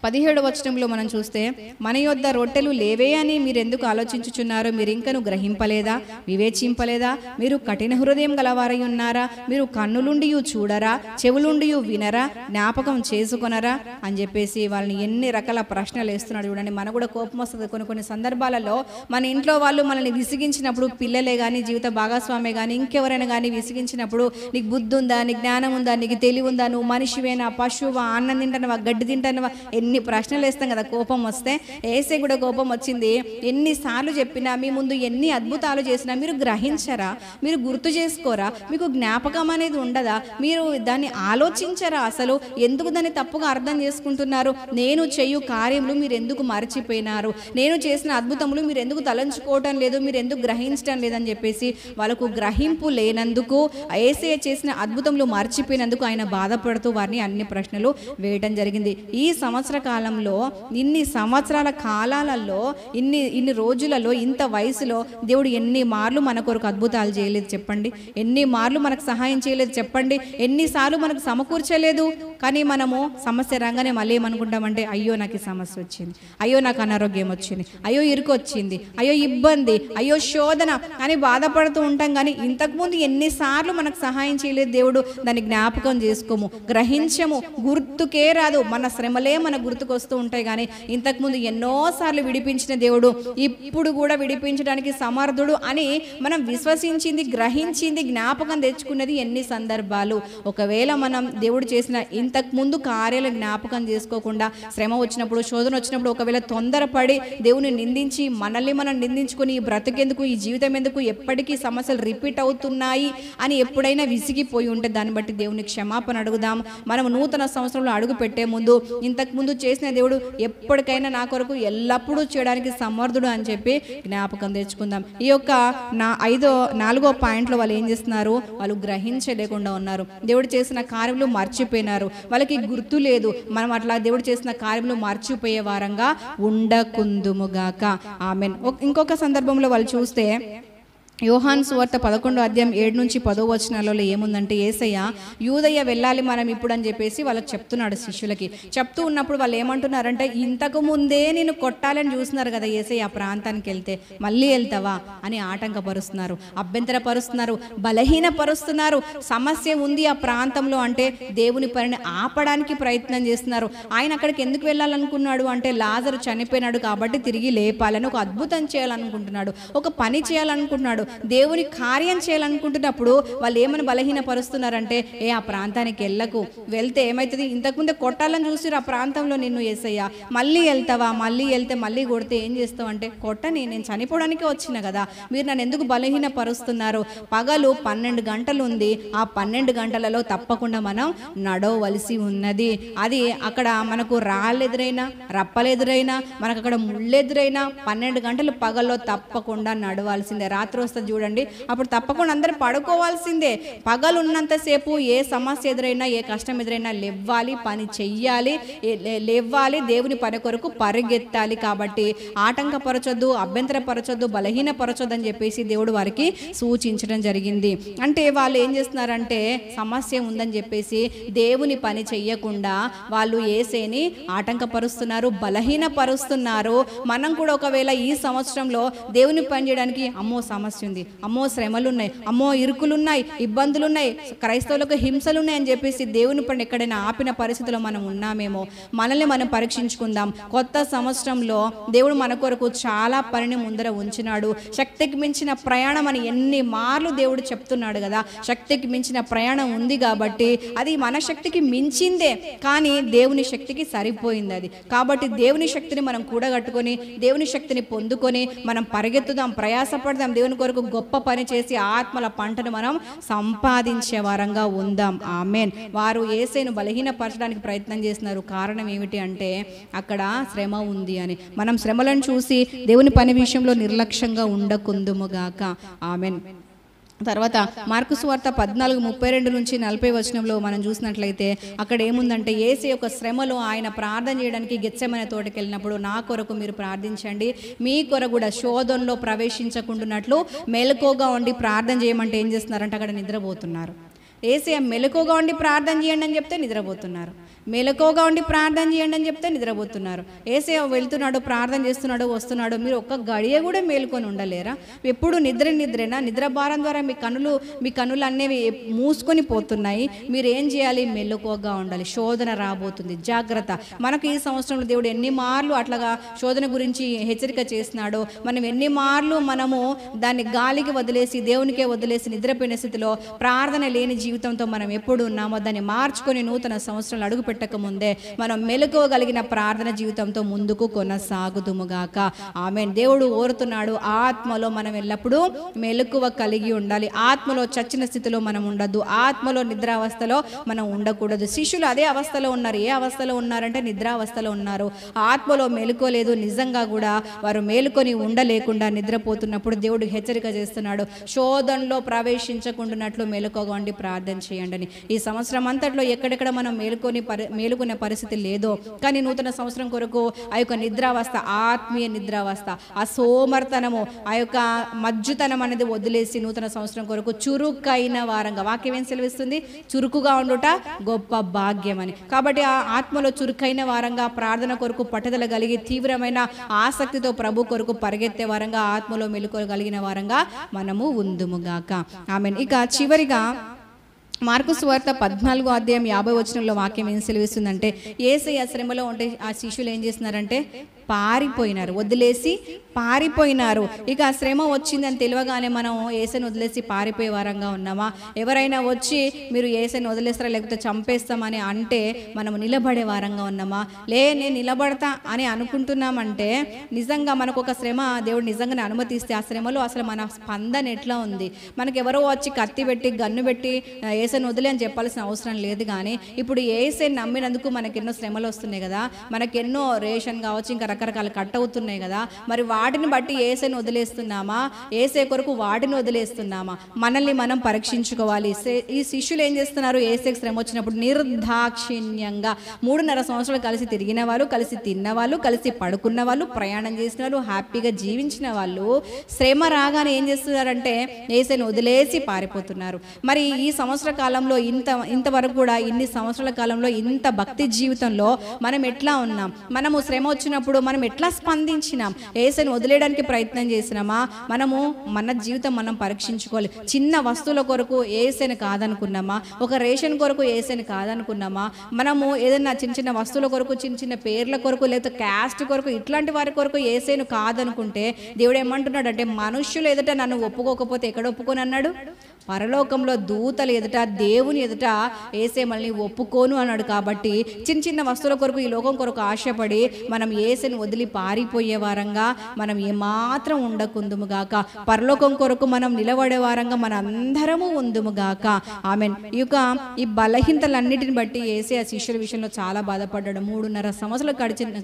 17వ వచనంలో మనం చూస్తే, మన యొద్ద రొట్టెలు లేవే అని మీరు ఎందుకు ఆలోచించుచున్నారు? మీరు ఇంకను గ్రహింపలేదా, వివేచింపలేదా? మీరు కఠిన హృదయం గలవారై ఉన్నారా? మీరు కన్నులుండి చూడరా, చెవులుండి వినరా, జ్ఞాపకం చేసుకొనరా అని చెప్పేసి వాళ్ళని ఎన్ని రకాల ప్రశ్నలు వేస్తున్నాడు చూడండి. మనకు కూడా కోపం వస్తుంది కొన్ని సందర్భాలలో. మన ఇంట్లో వాళ్ళు మనల్ని విసిగించినప్పుడు, పిల్లలే కానీ జీవిత భాగస్వామే కానీ ఇంకెవరైనా కానీ విసిగించినప్పుడు, నీకు బుద్ధి ఉందా, నీకు జ్ఞానం ఉందా, నీకు తెలివి ఉందా, నువ్వు మనిషివేనా, పశువా, అన్నం తింటానవా, గడ్డి తింటానవా, ఎన్ని ప్రశ్నలు వేస్తాం కదా కోపం వస్తే. యేసయ్య కూడా కోపం వచ్చింది. ఎన్నిసార్లు చెప్పినా, మీ ముందు ఎన్ని అద్భుతాలు చేసినా మీరు గ్రహించరా? మీరు గుర్తు చేసుకోరా? మీకు జ్ఞాపకం అనేది ఉండదా? మీరు దాన్ని ఆలోచించరా? అసలు ఎందుకు దాన్ని తప్పుగా అర్థం చేసుకుంటున్నారు? నేను చేయు కార్యములు మీరు ఎందుకు మర్చిపోయినారు? నేను చేసిన అద్భుతములు మీరు ఎందుకు తలంచుకోవటం లేదు? మీరు ఎందుకు గ్రహించడం లేదని చెప్పేసి వాళ్ళకు గ్రహింపు లేనందుకు, యేసయ్య చేసిన అద్భుతములు మర్చిపోయినందుకు ఆయన బాధపడుతూ వారిని అన్ని ప్రశ్నలు వేయటం జరిగింది. ఈ సంవత్సర కాలంలో, ఇన్ని సంవత్సరాల కాలాలలో, ఇన్ని రోజులలో, ఇంత వయసులో దేవుడు ఎన్ని మార్లు మన కొరకు అద్భుతాలు చేయలేదు చెప్పండి? ఎన్ని మార్లు మనకు సహాయం చేయలేదు చెప్పండి? ఎన్నిసార్లు మనకు సమకూర్చలేదు? కానీ మనము సమస్య రాగానే మళ్ళీ ఏమనుకుంటామంటే, అయ్యో నాకు ఈ సమస్య వచ్చింది, అయ్యో నాకు అనారోగ్యం వచ్చింది, అయ్యో ఇరుకు వచ్చింది, అయ్యో ఇబ్బంది, అయ్యో శోధన అని బాధపడుతూ ఉంటాం. కానీ ఇంతకుముందు ఎన్నిసార్లు మనకు సహాయం చేయలేదు దేవుడు? దాన్ని జ్ఞాపకం చేసుకోము, గ్రహించము, గుర్తుకే రాదు. మన శ్రమలే మన గుర్తుకొస్తూ ఉంటాయి. కానీ ఇంతకుముందు ఎన్నోసార్లు విడిపించిన దేవుడు ఇప్పుడు కూడా విడిపించడానికి సమర్థుడు అని మనం విశ్వసించింది, గ్రహించింది, జ్ఞాపకం తెచ్చుకున్నది ఎన్ని సందర్భాలు. ఒకవేళ మనం దేవుడు చేసిన ఇంతకుముందు కార్యాలు జ్ఞాపకం చేసుకోకుండా, శ్రమ వచ్చినప్పుడు, శోధన వచ్చినప్పుడు ఒకవేళ తొందరపడి దేవుని నిందించి, మనల్ని మనం నిందించుకుని, ఈ బ్రతుకెందుకు, ఈ జీవితం ఎందుకు, ఎప్పటికీ సమస్యలు రిపీట్ అవుతున్నాయి అని ఎప్పుడైనా విసిగిపోయి ఉంటే దాన్ని బట్టి దేవుని క్షమాపణ అడుగుదాం. మనం నూతన సంవత్సరంలో అడుగు పెట్టే ముందు, ఇంతకుముందు చేసిన దేవుడు ఎప్పటికైనా నా కొరకు ఎల్లప్పుడూ చేయడానికి సమర్థుడు అని చెప్పి జ్ఞాపకం తెచ్చుకుందాం. ఈ యొక్క 4వ పాయింట్లో వాళ్ళు ఏం చేస్తున్నారు? వాళ్ళు గ్రహించలేకుండా ఉన్నారు. దేవుడు చేసిన కార్యములు మర్చిపోయినారు. వాళ్ళకి గుర్తు లేదు. మనం అట్లా దేవుడు చేసిన కార్యములు మర్చిపోయే వారంగా ఉండకుందుముగాక. ఆమెన్. ఇంకొక సందర్భంలో వాళ్ళు చూస్తే, యోహాను సువార్త 11వ అధ్యాయం 7 నుంచి 10వ వచనాలలో ఏముందంటే, యేసయ్య యూదయ్య వెళ్ళాలి మనం ఇప్పుడు అని చెప్పేసి వాళ్ళకి చెప్తున్నాడు శిష్యులకి. చెప్తూ ఉన్నప్పుడు వాళ్ళు ఏమంటున్నారంటే, ఇంతకు ముందే నేను కొట్టాలని చూస్తున్నారు కదా యేసయ్య, ఆ ప్రాంతానికి వెళ్తే మళ్ళీ వెళ్తావా అని ఆటంకపరుస్తున్నారు, అభ్యంతరపరుస్తున్నారు, బలహీనపరుస్తున్నారు. సమస్య ఉంది ఆ ప్రాంతంలో అంటే దేవుని పనిని ఆపడానికి ప్రయత్నం చేస్తున్నారు. ఆయన అక్కడికి ఎందుకు వెళ్ళాలనుకున్నాడు అంటే, లాజరు చనిపోయినాడు కాబట్టి తిరిగి లేపాలని, ఒక అద్భుతం చేయాలనుకుంటున్నాడు, ఒక పని చేయాలనుకుంటున్నాడు, దేవుని కార్యం చేయాలనుకుంటున్నప్పుడు వాళ్ళు ఏమని బలహీనపరుస్తున్నారంటే, ఆ ప్రాంతానికి వెళ్ళకు, వెళ్తే ఏమవుతుంది, ఇంతకుముందే కొట్టాలని చూసిరు ఆ ప్రాంతంలో నిన్ను యేసయ్య, మళ్ళీ వెళ్తావా, మళ్ళీ వెళ్తే మళ్ళీ కొడితే ఏం చేస్తావు అంటే, కొట్టని, నేను చనిపోవడానికే వచ్చిన కదా, మీరు నన్ను ఎందుకు బలహీనపరుస్తున్నారు? పగలు 12 గంటలు ఉంది, ఆ 12 గంటలలో తప్పకుండా మనం నడవలసి ఉన్నది. అది అక్కడ మనకు రాళ్ళెదురైనా, రప్పలెదురైనా, మనకు అక్కడ ముళ్ళెదురైనా 12 గంటలు పగల్లో తప్పకుండా నడవాల్సిందే. రాత్రి వస్తుంది చూడండి, అప్పుడు తప్పకుండా అందరూ పడుకోవాల్సిందే. పగలు ఉన్నంతసేపు ఏ సమస్య ఎదురైనా, ఏ కష్టం ఎదురైనా లేవ్వాలి, పని చెయ్యాలి, లేవ్వాలి, దేవుని పని కొరకు పరిగెత్తాలి. కాబట్టి ఆటంకపరచొద్దు, అభ్యంతరపరచొద్దు, బలహీనపరచొద్దు అని చెప్పేసి దేవుడు వారికి సూచించడం జరిగింది. అంటే వాళ్ళు ఏం చేస్తున్నారంటే, సమస్య ఉందని చెప్పేసి దేవుని పని చెయ్యకుండా వాళ్ళు యేసేని ఆటంకపరుస్తున్నారు, బలహీనపరుస్తున్నారు. మనం కూడా ఒకవేళ ఈ సంవత్సరంలో దేవుని పని చేయడానికి, అమ్మో సమస్య ఉంది, అమ్మో శ్రమలున్నాయి, అమ్మో ఇరుకులున్నాయి, ఇబ్బందులున్నాయి, క్రైస్తవులకు హింసలున్నాయి అని చెప్పేసి దేవుని పని ఎక్కడైనా ఆపిన పరిస్థితిలో మనం ఉన్నామేమో. మనల్ని మనం పరీక్షించుకుందాం. కొత్త సంవత్సరంలో దేవుడు మన కొరకు చాలా పనిని ముందర ఉంచినాడు. శక్తికి మించిన ప్రయాణం అని ఎన్ని మార్లు దేవుడు చెప్తున్నాడు కదా. శక్తికి మించిన ప్రయాణం ఉంది కాబట్టి అది మన శక్తికి మించిందే, కానీ దేవుని శక్తికి సరిపోయింది అది. కాబట్టి దేవుని శక్తిని మనం కూడగట్టుకొని దేవుని శక్తిని పొందుకొని మనం పరిగెత్తుదాం, ప్రయాసపడదాం, దేవుని కొరకు గొప్ప పని చేసి ఆత్మల పంటను మనం సంపాదించే వారంగా ఉందాం. ఆమేన్. వారు యేసేను బలహీనపరచడానికి ప్రయత్నం చేస్తున్నారు. కారణం ఏమిటి అంటే అక్కడ శ్రమ ఉంది అని. మనం శ్రమలను చూసి దేవుని పని విషయంలో నిర్లక్ష్యంగా ఉండకుందుముగాక. ఆమేన్. తర్వాత మార్కు సువార్త 14:32-40 వచనంలో మనం చూసినట్లయితే అక్కడ ఏముందంటే, యేసు యొక్క శ్రమలో ఆయన ప్రార్థన చేయడానికి గెత్సెమనే తోటకి వెళ్ళినప్పుడు, నా కొరకు మీరు ప్రార్థించండి, మీ కొరకు కూడా శోధనలో ప్రవేశించకుండానట్లు మెలకువగా ఉండి ప్రార్థన చేయమంటే ఏం చేస్తున్నారంటే అక్కడ నిద్రపోతున్నారు. యేసయ్య మెలకువగా ఉండి ప్రార్థన చేయండి అని చెప్తే నిద్రపోతున్నారు. మెలకువగా ఉండి ప్రార్థన చేయండి అని చెప్తే నిద్రపోతున్నారు. యేసయ్య వెళ్తున్నాడు, ప్రార్థన చేస్తున్నాడు, వస్తున్నాడు. మీరు ఒక్క గడియ కూడా మేలుకొని ఉండలేరా? ఎప్పుడు నిద్రేనా? నిద్ర భారం ద్వారా మీ కన్నులు అనేవి మూసుకొని పోతున్నాయి. మీరు ఏం చేయాలి? మెలకువగా ఉండాలి. శోధన రాబోతుంది, జాగ్రత్త. మనకు ఈ సంవత్సరంలో దేవుడు ఎన్ని మార్లు అట్లాగా శోధన గురించి హెచ్చరిక చేస్తున్నాడో, మనం ఎన్ని మార్లు మనము దాన్ని గాలికి వదిలేసి దేవునికే వదిలేసి నిద్రపోయిన స్థితిలో ప్రార్థన లేని జీవితంతో మనం ఎప్పుడు ఉన్నామో దాన్ని మార్చుకొని నూతన సంవత్సరాలు అడుగు పెట్టక ముందే మనం మెలకువగలిగిన ప్రార్థన జీవితంతో ముందుకు కొనసాగుదుముగాక. ఆమేన్. దేవుడు ఓరుతున్నాడు, ఆత్మలో మనం ఎల్లప్పుడూ మెలకువ కలిగి ఉండాలి. ఆత్మలో చచ్చిన స్థితిలో మనం ఉండద్దు, ఆత్మలో నిద్రావస్థలో మనం ఉండకూడదు. శిష్యులు అదే అవస్థలో ఉన్నారు. ఏ అవస్థలో ఉన్నారంటే నిద్రావస్థలో ఉన్నారు. ఆత్మలో మెలుకోలేదు. నిజంగా కూడా వారు మేలుకొని ఉండలేకుండా నిద్రపోతున్నప్పుడు దేవుడు హెచ్చరిక చేస్తున్నాడు, శోధనలో ప్రవేశించకుండానట్లు మెలకువగా ఉండి ప్రార్థన చేయండి అని. ఈ సంవత్సరం అంతట్లో ఎక్కడెక్కడ మనం మేలుకునే పరిస్థితి లేదో, కానీ నూతన సంవత్సరం కొరకు ఆ యొక్క నిద్రావస్థ, ఆత్మీయ నిద్రావస్థ, ఆ సోమర్తనము, ఆ యొక్క మజ్జుతనం అనేది వదిలేసి నూతన సంవత్సరం కొరకు చురుకైన వారంగా, వాక్యం ఏం సెలవిస్తుంది? చురుకుగా ఉండుట గొప్ప భాగ్యం అని. కాబట్టి ఆ ఆత్మలో చురుకైన వారంగా, ప్రార్థన కొరకు పట్టుదల కలిగి తీవ్రమైన ఆసక్తితో ప్రభు కొరకు పరిగెత్తే వారంగా, ఆత్మలో మెలుకోగలిగిన వారంగా మనము ఉందుముగాక. ఆమేన్. ఇక చివరిగా మార్కు సువార్త 14:50 వచనంలో వాక్యం ఏం సెలవిస్తుందంటే, యేసయ్య శ్రమలో ఉంటే ఆ శిష్యులు ఏం చేస్తున్నారంటే పారిపోయినారు, వదిలేసి పారిపోయినారు. ఇక శ్రమ వచ్చిందని తెలియగానే మనం యేసయ్యను వదిలేసి పారిపోయే వారంగా ఉన్నామా? ఎవరైనా వచ్చి మీరు యేసయ్యను వదిలేస్తారా లేకపోతే చంపేస్తామని అంటే మనం నిలబడే వారంగా ఉన్నామా? నేను నిలబడతా అని అనుకుంటున్నామంటే నిజంగా మనకు ఒక శ్రమ దేవుడు నిజంగానే అనుమతిస్తే ఆ శ్రమలో అసలు మన స్పందన ఎట్లా ఉంది? మనకు ఎవరో వచ్చి కత్తి పెట్టి గన్ను పెట్టి యేసయ్యను వదిలే అని చెప్పాల్సిన అవసరం లేదు. కానీ ఇప్పుడు యేసయ్యను నమ్మినందుకు మనకెన్నో శ్రమలు వస్తున్నాయి కదా, మనకెన్నో రేషన్ కావచ్చు, ఇంకా రకరకాల కట్ అవుతున్నాయి కదా. మరి వాటిని బట్టి యేసయ్యను వదిలేస్తున్నామా? యేసయ్య కొరకు వాటిని వదిలేస్తున్నామా? మనల్ని మనం పరీక్షించుకోవాలి. ఈ శిష్యులు ఏం చేస్తున్నారు? యేసయ్యకు శ్రమ వచ్చినప్పుడు నిర్దాక్షిణ్యంగా 3.5 సంవత్సరాలు కలిసి తిరిగిన వాళ్ళు, కలిసి తిన్న వాళ్ళు, కలిసి పడుకున్న వాళ్ళు, ప్రయాణం చేసిన వాళ్ళు, హ్యాపీగా జీవించిన వాళ్ళు శ్రమ రాగానే ఏం చేస్తున్నారంటే యేసయ్యను వదిలేసి పారిపోతున్నారు. మరి ఈ సంవత్సర కాలంలో ఇంతవరకు కూడా ఇన్ని సంవత్సరాల కాలంలో ఇంత భక్తి జీవితంలో మనం ఎట్లా ఉన్నాం? మనము శ్రమ వచ్చినప్పుడు మనం ఎట్లా స్పందించినాం? యేసయ్యను వదిలేయడానికి ప్రయత్నం చేసినామా? మనము మన జీవితం మనం పరీక్షించుకోవాలి. చిన్న వస్తువుల కొరకు యేసయ్యను కాదనుకున్నామా? ఒక రేషన్ కొరకు యేసయ్యను కాదనుకున్నామా? మనము ఏదైనా చిన్న చిన్న వస్తువుల కొరకు, చిన్న చిన్న పేర్ల కొరకు, లేదా క్యాస్ట్ కొరకు, ఇట్లాంటి వారి కొరకు యేసయ్యను కాదనుకుంటే దేవుడు ఏమంటున్నాడు అంటే, మనుష్యులు ఎదుట నన్ను ఒప్పుకోకపోతే ఎక్కడ ఒప్పుకొని అన్నాడు? పరలోకంలో దూతలు ఎదుట, దేవుని ఎదుట యేసయ్య మనల్ని ఒప్పుకోను అన్నాడు. కాబట్టి చిన్న చిన్న వస్తువుల కొరకు, ఈ లోకం కొరకు ఆశపడి మనం యేసయ్యను వదిలి పారిపోయే వారంగా మనం ఏమాత్రం ఉండకుందుముగాక. పరలోకం కొరకు మనం నిలబడే వారంగా మన అందరము ఉందుముగాక. ఆమేన్. ఈ బలహీనతలన్నిటిని బట్టి యేసయ్య శిష్యుల విషయంలో చాలా బాధపడ్డాడు. 3.5 సంవత్సరాలు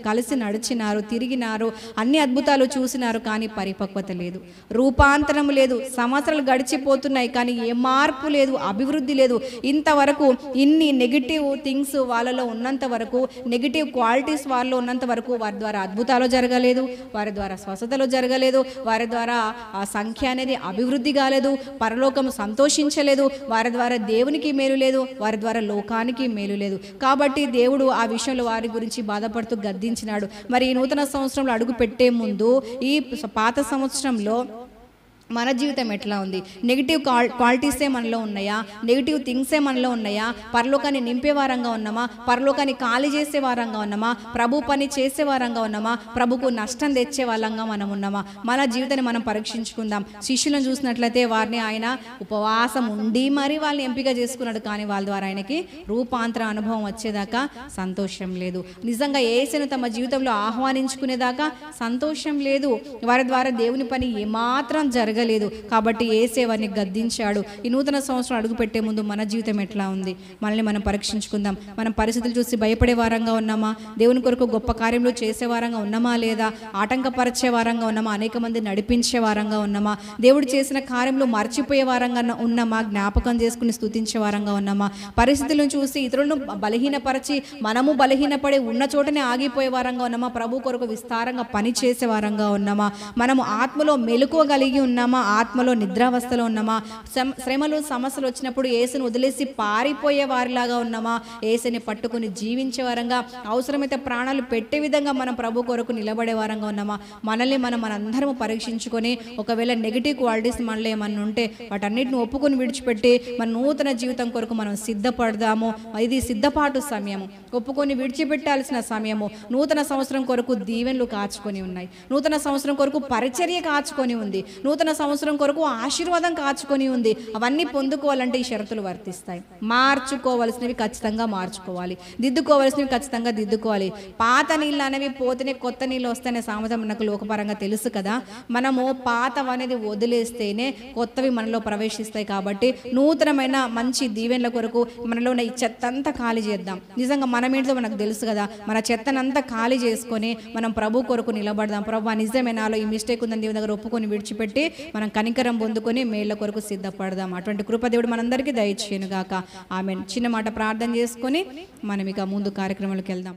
కలిసి నడిచినారు, తిరిగినారు, అన్ని అద్భుతాలు చూసినారు, కానీ పరిపక్వత లేదు, రూపాంతరం లేదు. సంవత్సరాలు గడిచిపోతున్నాయి కానీ ఏ మార్పు లేదు, అభివృద్ధి లేదు. ఇంతవరకు ఇన్ని నెగిటివ్ థింగ్స్ వాళ్ళలో ఉన్నంత వరకు, నెగిటివ్ క్వాలిటీస్ వాళ్ళలో ఉన్నంత వరకు వారి ద్వారా అద్భుతాలు జరగలేదు, వారి ద్వారా స్వస్థతలు జరగలేదు, వారి ద్వారా ఆ సంఖ్య అనేది అభివృద్ధి కాలేదు, పరలోకం సంతోషించలేదు, వారి ద్వారా దేవునికి మేలు లేదు, వారి ద్వారా లోకానికి మేలు లేదు. కాబట్టి దేవుడు ఆ విషయంలో వారి గురించి బాధపడుతూ గద్దించినాడు. మరి ఈ నూతన సంవత్సరంలో అడుగు పెట్టే ముందు ఈ పాత సంవత్సరంలో మన జీవితం ఎట్లా ఉంది? నెగిటివ్ క్వాలిటీసే మనలో ఉన్నాయా? నెగిటివ్ థింగ్సే మనలో ఉన్నాయా? పరలోకాన్ని నింపే వారంగా ఉన్నామా? పరలోకాన్ని ఖాళీ చేసే వారంగా ఉన్నామా? ప్రభు పని చేసే వారంగా ఉన్నామా? ప్రభుకు నష్టం తెచ్చే వాళ్ళంగా మనం ఉన్నామా? మన జీవితాన్ని మనం పరీక్షించుకుందాం. శిష్యులను చూసినట్లయితే వారిని ఆయన ఉపవాసం ఉండి మరి వాళ్ళని ఎంపిక చేసుకున్నాడు, కానీ వాళ్ళ ద్వారా ఆయనకి రూపాంతర అనుభవం వచ్చేదాకా సంతోషం లేదు. నిజంగా యేసును తమ జీవితంలో ఆహ్వానించుకునేదాకా సంతోషం లేదు. వారి ద్వారా దేవుని పని ఏమాత్రం జరగలేదు. కాబట్టి యేసే వారిని గద్దించాడు. ఈ నూతన సంవత్సరం అడుగు పెట్టే ముందు మన జీవితం ఎట్లా ఉంది? మనల్ని మనం పరీక్షించుకుందాం. మనం పరిస్థితులు చూసి భయపడే వారంగా ఉన్నామా? దేవుని కొరకు గొప్ప కార్యములు చేసే వారంగా ఉన్నామా? లేదా ఆటంకపరిచే వారంగా ఉన్నామా? అనేక మంది నడిపించే వారంగా ఉన్నామా? దేవుడు చేసిన కార్యములు మర్చిపోయే వారంగా ఉన్నామా? జ్ఞాపకం చేసుకుని స్తుతించే వారంగా ఉన్నామా? పరిస్థితులను చూసి ఇతరులను బలహీనపరిచి మనము బలహీనపడి ఉన్న చోటనే ఆగిపోయే వారంగా ఉన్నామా? ప్రభు కొరకు విస్తారంగా పని చేసే వారంగా ఉన్నామా? మనము ఆత్మలో మెలకువగలిగి ఉన్నామా? ఆత్మలో నిద్రావస్థలో ఉన్నామా? శ్రమలు సమస్యలు వచ్చినప్పుడు యేసుని వదిలేసి పారిపోయే వారిలాగా ఉన్నామా? యేసుని పట్టుకుని జీవించే వారంగా, అవసరమైతే ప్రాణాలు పెట్టే విధంగా మనం ప్రభు కొరకు నిలబడే వారంగా ఉన్నామా? మనల్ని మనందరము పరీక్షించుకొని ఒకవేళ నెగిటివ్ క్వాలిటీస్ మనలో ఏమన్నా ఉంటే వాటన్నిటిని ఒప్పుకొని విడిచిపెట్టి మన నూతన జీవితం కొరకు మనం సిద్ధపడదాము. ఇది సిద్ధపాటు సమయము, ఒప్పుకొని విడిచిపెట్టాల్సిన సమయము. నూతన సంవత్సరం కొరకు దీవెనలు కాచుకొని ఉన్నాయి. నూతన సంవత్సరం కొరకు పరిచర్య కాచుకొని ఉంది. నూతన సంవత్సరం కొరకు ఆశీర్వాదం కాచుకొని ఉంది. అవన్నీ పొందుకోవాలంటే ఈ షరతులు వర్తిస్తాయి. మార్చుకోవాల్సినవి ఖచ్చితంగా మార్చుకోవాలి, దిద్దుకోవాల్సినవి ఖచ్చితంగా దిద్దుకోవాలి. పాత నీళ్ళు అనేవి పోతేనే కొత్త నీళ్ళు వస్తాయనే సామెత మనకు లోకపరంగా తెలుసు కదా. మనము పాతవి అనేది వదిలేస్తేనే కొత్తవి మనలో ప్రవేశిస్తాయి. కాబట్టి నూతనమైన మంచి దీవెనల కొరకు మనలో ఉన్న ఈ చెత్త అంతా ఖాళీ చేద్దాం. నిజంగా మనం ఏంటో మనకు తెలుసు కదా. మన చెత్తనంతా ఖాళీ చేసుకొని మనం ప్రభు కొరకు నిలబడదాం. ప్రభు నిజమే నాలో ఈ మిస్టేక్ ఉందని దేవుని దగ్గర ఒప్పుకొని విడిచిపెట్టి మనం కనికరం పొందుకొని మేళ్ళ కొరకు సిద్ధపడదాం. అటువంటి కృప దేవుడు మనందరికీ దయచేయును గాక. ఆమేన్. చిన్న మాట ప్రార్థన చేసుకొని మనం ఇక ముందు కార్యక్రమాలకు వెళ్దాం.